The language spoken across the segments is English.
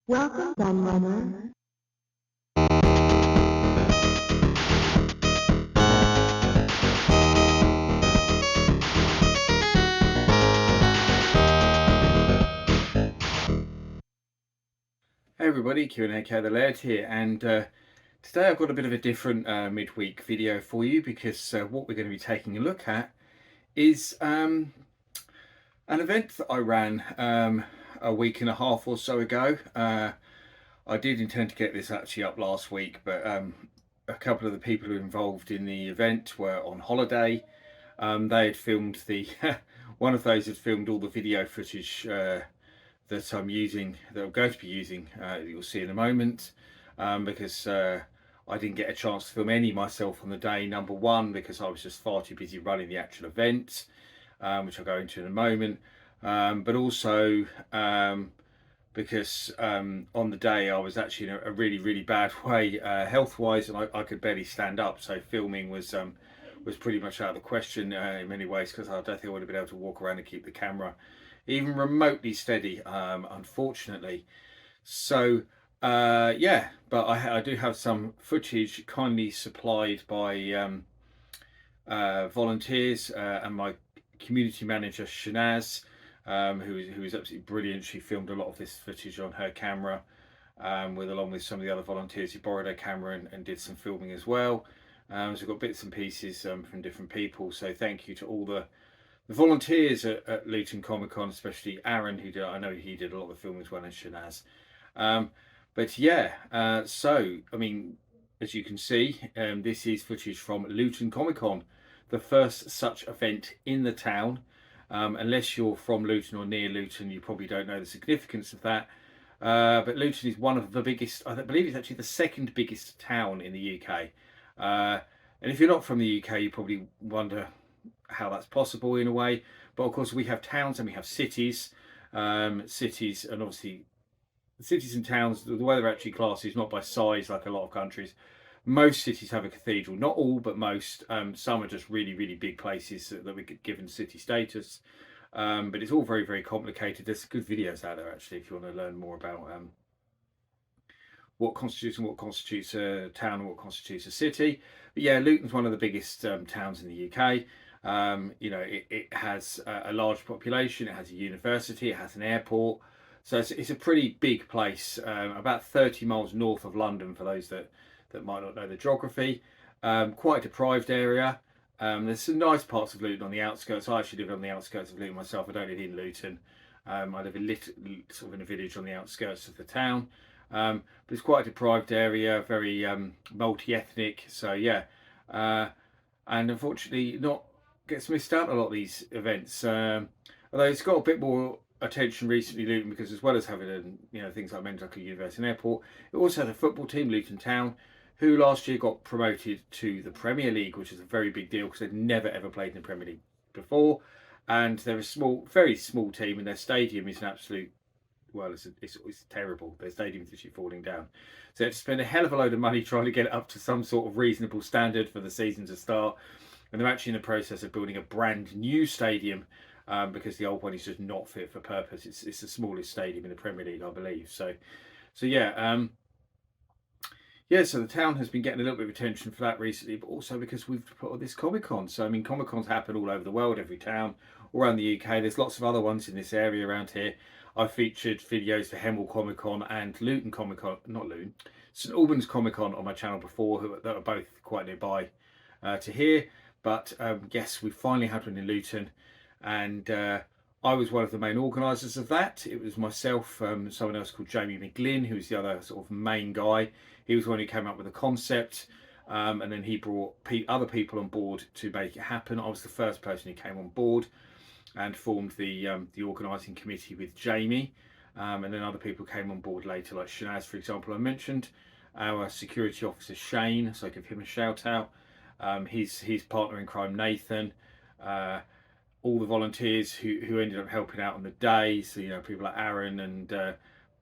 Welcome, Gunrunner. Hey everybody, Q&A the Laird here, and today I've got a bit of a different midweek video for you because what we're going to be taking a look at is an event that I ran a week and a half or so ago. I did intend to get this actually up last week, but a couple of the people who were involved in the event were on holiday. They had filmed one of those had filmed all the video footage that I'm going to be using, you'll see in a moment, because I didn't get a chance to film any myself on the day, number one, because I was just far too busy running the actual event, which I'll go into in a moment, but also because on the day I was actually in a really, really bad way health-wise, and I could barely stand up, so filming was pretty much out of the question in many ways, because I don't think I would have been able to walk around and keep the camera even remotely steady, unfortunately. So yeah, but I do have some footage kindly supplied by volunteers and my community manager Shanaz, who is absolutely brilliant. She filmed a lot of this footage on her camera, along with some of the other volunteers who borrowed her camera and did some filming as well. So we've got bits and pieces from different people. So thank you to all the volunteers at Luton Comic Con, especially Aaron, I know he did a lot of the filming as well, and Shanaz. But yeah, so I mean, as you can see, this is footage from Luton Comic Con, the first such event in the town. Unless you're from Luton or near Luton, you probably don't know the significance of that. But Luton is one of the biggest, I believe it's actually the second biggest town in the UK. And if you're not from the UK, you probably wonder how that's possible in a way. But of course, we have towns and we have cities. Cities, and obviously cities and towns, the way they're actually classed is not by size like a lot of countries. Most cities have a cathedral, not all, but most. Some are just really, really big places that we get given city status. But it's all very, very complicated. There's good videos out there actually if you want to learn more about what constitutes a town and what constitutes a city. But yeah, Luton's one of the biggest towns in the UK. It has a large population, it has a university, it has an airport. So it's a pretty big place, about 30 miles north of London for those that might not know the geography. Quite a deprived area. There's some nice parts of Luton on the outskirts. I actually live on the outskirts of Luton myself. I don't live in Luton. I live sort of in a village on the outskirts of the town. But it's quite a deprived area, very multi-ethnic. So yeah, and unfortunately, not gets missed out a lot of these events. Although it's got a bit more attention recently, Luton, because as well as having things like Mental University and Airport, it also has a football team, Luton Town, who last year got promoted to the Premier League, which is a very big deal because they'd never ever played in the Premier League before, and they're a small, very small team, and their stadium is an absolute it's terrible. Their stadium is literally falling down. So they have to spend a hell of a load of money trying to get it up to some sort of reasonable standard for the season to start. And they're actually in the process of building a brand new stadium because the old one is just not fit for purpose. It's the smallest stadium in the Premier League, I believe. So yeah. So the town has been getting a little bit of attention for that recently, but also because we've put on this Comic Con. So I mean, Comic Cons happen all over the world, every town, all around the UK. There's lots of other ones in this area around here. I've featured videos for Hemel Comic Con and Luton Comic Con, not Luton, St Albans Comic Con on my channel before, that are both quite nearby to here. But yes, we finally had one in Luton, and I was one of the main organisers of that. It was myself, someone else called Jamie McGlynn, who was the other sort of main guy. He was the one who came up with the concept, and then he brought other people on board to make it happen. I was the first person who came on board and formed the organising committee with Jamie, and then other people came on board later, like Shanaz, for example. I mentioned our security officer Shane, so I give him a shout out. His partner in crime Nathan, all the volunteers who ended up helping out on the day. So people like Aaron and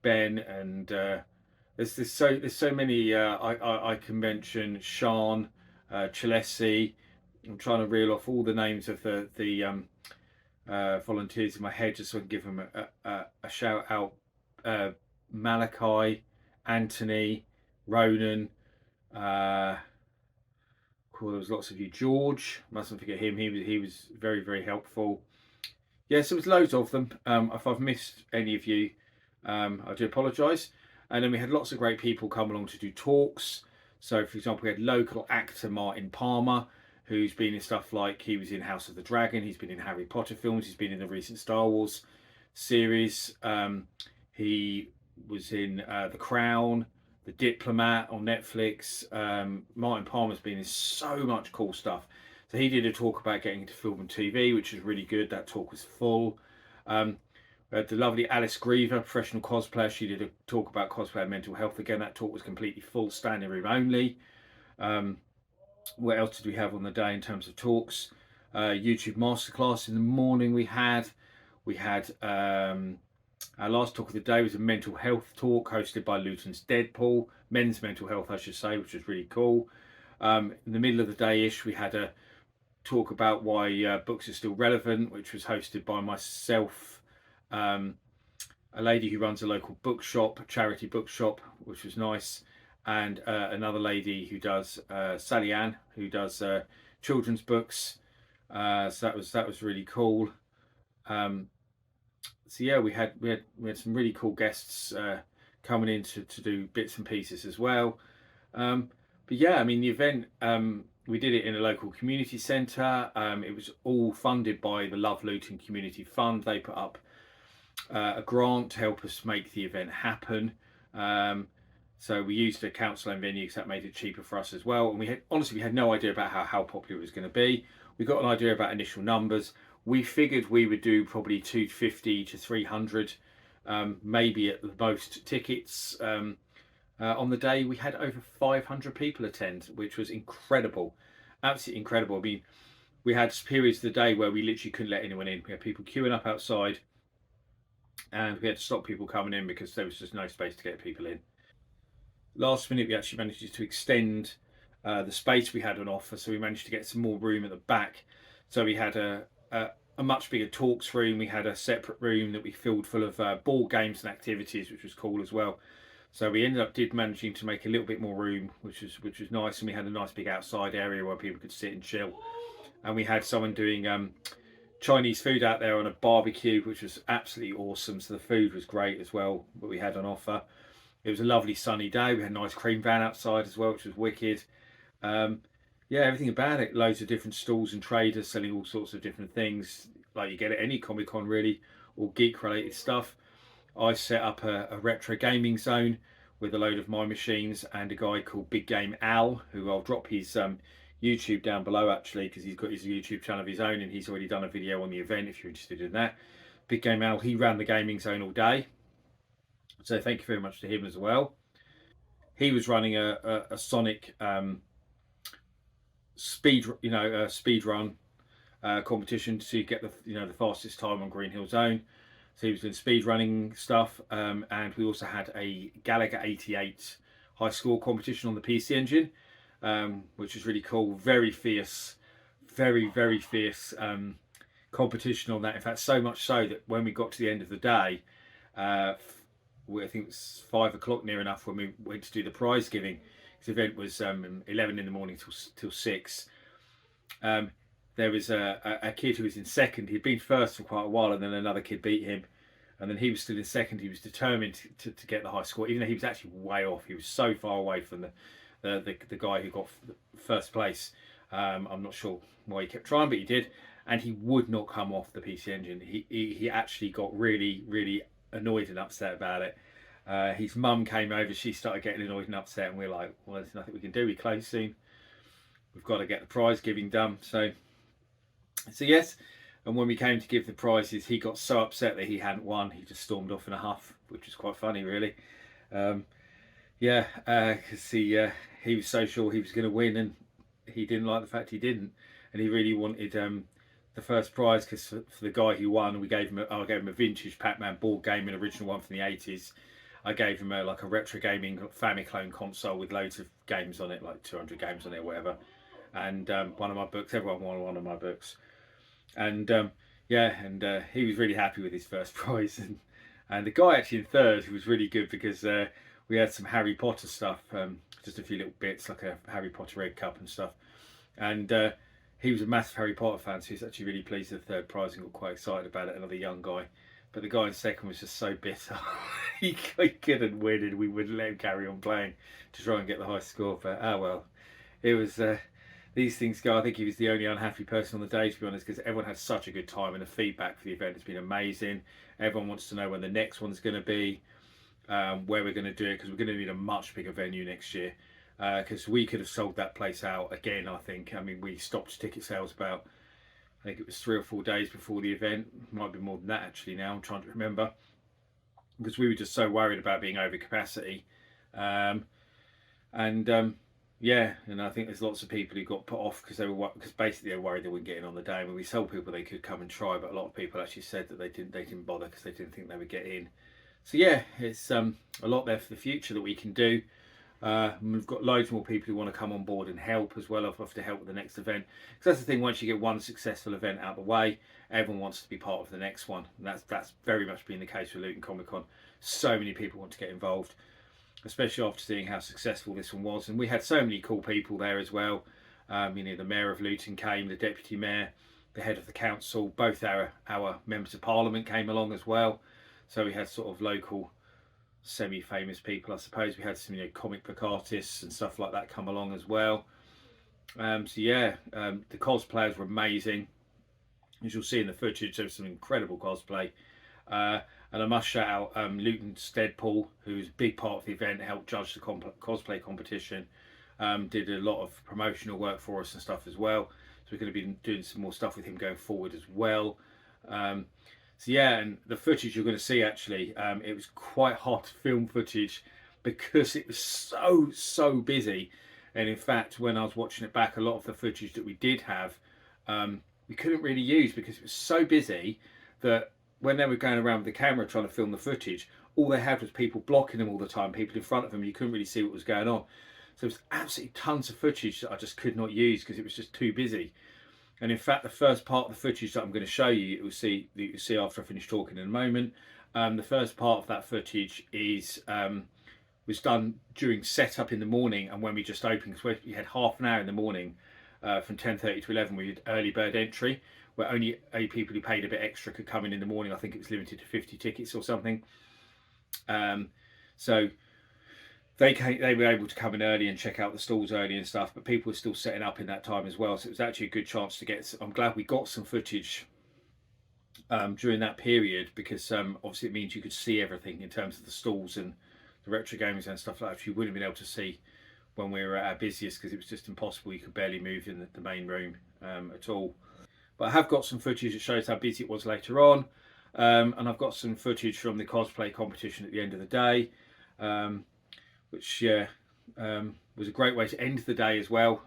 Ben, and there's so many. I can mention Sean, Chalesi. I'm trying to reel off all the names of the volunteers in my head just so I can give them a shout out. Malachi, Anthony, Ronan. Cool, there was lots of you. George, mustn't forget him. He was very very helpful. Yes, there was loads of them. If I've missed any of you, I do apologise. And then we had lots of great people come along to do talks. So, for example, we had local actor Martin Palmer, who's been in stuff like he was in House of the Dragon, he's been in Harry Potter films, he's been in the recent Star Wars series. He was in The Crown, The Diplomat on Netflix. Martin Palmer's been in so much cool stuff. So he did a talk about getting into film and TV, which was really good. That talk was full. Um, we had the lovely Alice Griever, professional cosplayer. She did a talk about cosplay and mental health. Again, that talk was completely full, standing room only. What else did we have on the day in terms of talks? YouTube masterclass in the morning we had our last talk of the day was a mental health talk hosted by Luton's Deadpool, men's mental health I should say, which was really cool. In the middle of the day-ish we had a talk about why books are still relevant, which was hosted by myself, a lady who runs a local bookshop, a charity bookshop, which was nice, and another lady who does Sally Ann, who does children's books. So that was really cool. So yeah, we had some really cool guests coming in to do bits and pieces as well. But yeah, I mean the event, we did it in a local community centre. It was all funded by the Love Luton Community Fund. They put up a grant to help us make the event happen. So we used a council owned venue because that made it cheaper for us as well. And we had no idea about how popular it was going to be. We got an idea about initial numbers. We figured we would do probably 250 to 300, maybe at the most tickets. On the day, we had over 500 people attend, which was incredible, absolutely incredible. I mean, we had periods of the day where we literally couldn't let anyone in. We had people queuing up outside, and we had to stop people coming in because there was just no space to get people in. Last minute, we actually managed to extend the space we had on offer, so we managed to get some more room at the back. So we had a much bigger talks room. We had a separate room that we filled full of board games and activities, which was cool as well. So we ended up managing to make a little bit more room, which was nice, and we had a nice big outside area where people could sit and chill. And we had someone doing Chinese food out there on a barbecue, which was absolutely awesome. So the food was great as well, what we had on offer. It was a lovely sunny day. We had a nice cream van outside as well, which was wicked. Yeah, everything about it. Loads of different stalls and traders selling all sorts of different things, like you get at any Comic Con really, or geek related stuff. I set up a retro gaming zone with a load of my machines and a guy called Big Game Al, who I'll drop his YouTube down below actually, because he's got his YouTube channel of his own and he's already done a video on the event if you're interested in that. Big Game Al, he ran the gaming zone all day, so thank you very much to him as well. He was running a Sonic speed run competition to get the fastest time on Green Hill Zone. So he was doing speed running stuff, and we also had a Gallagher 88 high score competition on the PC Engine, which was really cool. Very fierce, very fierce competition on that. In fact, so much so that when we got to the end of the day, I think it was 5 o'clock near enough when we went to do the prize giving. The event was 11 in the morning till 6. There was a kid who was in second. He'd been first for quite a while, and then another kid beat him, and then he was still in second. He was determined to get the high score, even though he was actually way off. He was so far away from the guy who got first place. I'm not sure why he kept trying, but he did, and he would not come off the PC Engine. He actually got really annoyed and upset about it. His mum came over. She started getting annoyed and upset, and we're like, "Well, there's nothing we can do. We close soon. We've got to get the prize giving done." So yes. And when we came to give the prizes, he got so upset that he hadn't won. He just stormed off in a huff, which was quite funny, really. Yeah, because he was so sure he was going to win, and he didn't like the fact he didn't, and he really wanted the first prize because for the guy who won, I gave him a vintage Pac-Man board game, an original one from the 80s. I gave him a retro gaming Famiclone console with loads of games on it, like 200 games on it or whatever, and one of my books. Everyone won one of my books, and he was really happy with his first prize, and And the guy actually in third, who was really good because we had some Harry Potter stuff, just a few little bits like a Harry Potter egg cup and stuff. And he was a massive Harry Potter fan, so he was actually really pleased with the third prize and got quite excited about it. Another young guy. But the guy in second was just so bitter. he couldn't win and we wouldn't let him carry on playing to try and get the high score. But well, it was these things go. I think he was the only unhappy person on the day, to be honest, because everyone had such a good time and the feedback for the event has been amazing. Everyone wants to know when the next one's going to be, where we're going to do it, because we're going to need a much bigger venue next year. Because we could have sold that place out again, I think. I mean, we stopped ticket sales about, I think it was 3 or 4 days before the event. Might be more than that actually now, I'm trying to remember. Because we were just so worried about being over capacity. Yeah, and I think there's lots of people who got put off because basically they were worried they wouldn't get in on the day. I mean, we told people they could come and try, but a lot of people actually said that they didn't bother because they didn't think they would get in. So yeah, it's a lot there for the future that we can do. We've got loads more people who want to come on board and help as well. I'd love to help with the next event, because that's the thing. Once you get one successful event out of the way, everyone wants to be part of the next one, and that's very much been the case with Luton Comic Con. So many people want to get involved, especially after seeing how successful this one was. And we had so many cool people there as well. The Mayor of Luton came, the Deputy Mayor, the Head of the Council, both our Members of Parliament came along as well. So we had sort of local semi-famous people, I suppose. We had some comic book artists and stuff like that come along as well. The cosplayers were amazing. As you'll see in the footage, there was some incredible cosplay. And I must shout out Luton Steadpool, who was a big part of the event, helped judge the cosplay competition, did a lot of promotional work for us and stuff as well. So we're going to be doing some more stuff with him going forward as well. And the footage you're going to see, actually, it was quite hard to film footage because it was so busy. And in fact, when I was watching it back, a lot of the footage that we did have, we couldn't really use because it was so busy that when they were going around with the camera trying to film the footage, all they had was people blocking them all the time, people in front of them. You couldn't really see what was going on. So there was absolutely tons of footage that I just could not use because it was just too busy. And in fact, the first part of the footage that I'm going to show you, you'll see after I finish talking in a moment. The first part of that footage was done during setup in the morning, and when we just opened, because we had half an hour in the morning, from 10:30 to 11, we had early bird entry, where only people who paid a bit extra could come in the morning. I think it was limited to 50 tickets or something. So they were able to come in early and check out the stalls early and stuff, but people were still setting up in that time as well. So it was actually a good chance to get. I'm glad we got some footage during that period, because obviously it means you could see everything in terms of the stalls and the retro games and stuff like that, which you wouldn't have been able to see when we were at our busiest, because it was just impossible. You could barely move in the main room at all. But I have got some footage that shows how busy it was later on, and I've got some footage from the cosplay competition at the end of the day, which was a great way to end the day as well.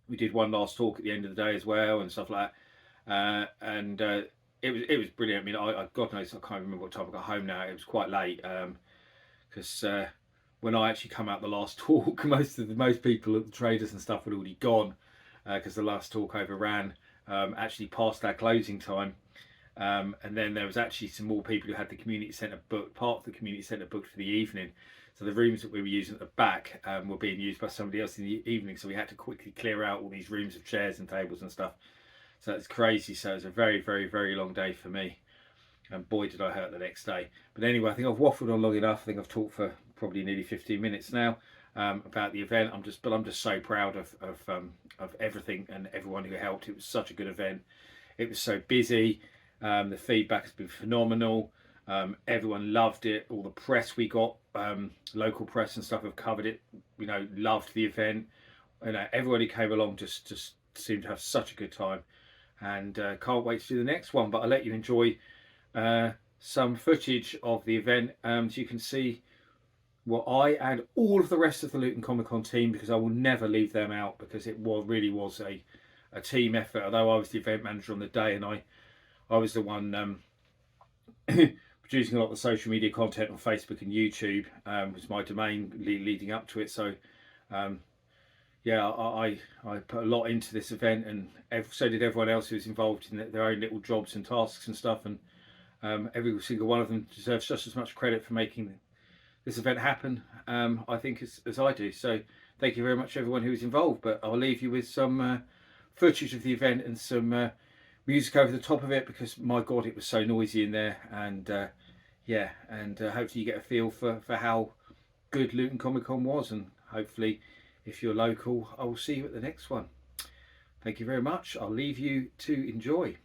We did one last talk at the end of the day as well and stuff like that, and it was brilliant. I mean, I God knows, I can't remember what time I got home now. It was quite late, because when I actually come out the last talk, most people at the traders and stuff had already gone, because the last talk overran, actually past our closing time. And then there was actually some more people who had the community centre booked, part of the community centre booked for the evening. So the rooms that we were using at the back were being used by somebody else in the evening. So we had to quickly clear out all these rooms of chairs and tables and stuff. So it's crazy. So it was a very, very, very long day for me. And boy, did I hurt the next day. But anyway, I think I've waffled on long enough. I think I've talked for probably nearly 15 minutes now about the event. I'm just so proud of everything and everyone who helped. It was such a good event. It was so busy. The feedback has been phenomenal. Everyone loved it. All the press we got, local press and stuff, have covered it. Loved the event. Everybody came along just seemed to have such a good time, and can't wait to do the next one. But I'll let you enjoy some footage of the event, so you can see what I and all of the rest of the Luton Comic Con team, because I will never leave them out, because it really was a team effort. Although I was the event manager on the day, and I was the one producing a lot of the social media content on Facebook and YouTube, was my domain leading up to it. So I put a lot into this event, and so did everyone else who was involved in their own little jobs and tasks and stuff. And Every single one of them deserves just as much credit for making this event happen, I think, as I do. So thank you very much, everyone who was involved. But I'll leave you with some footage of the event and some music over the top of it, because my God, it was so noisy in there. And yeah, and hopefully you get a feel for how good Luton Comic Con was. And hopefully, if you're local, I will see you at the next one. Thank you very much. I'll leave you to enjoy.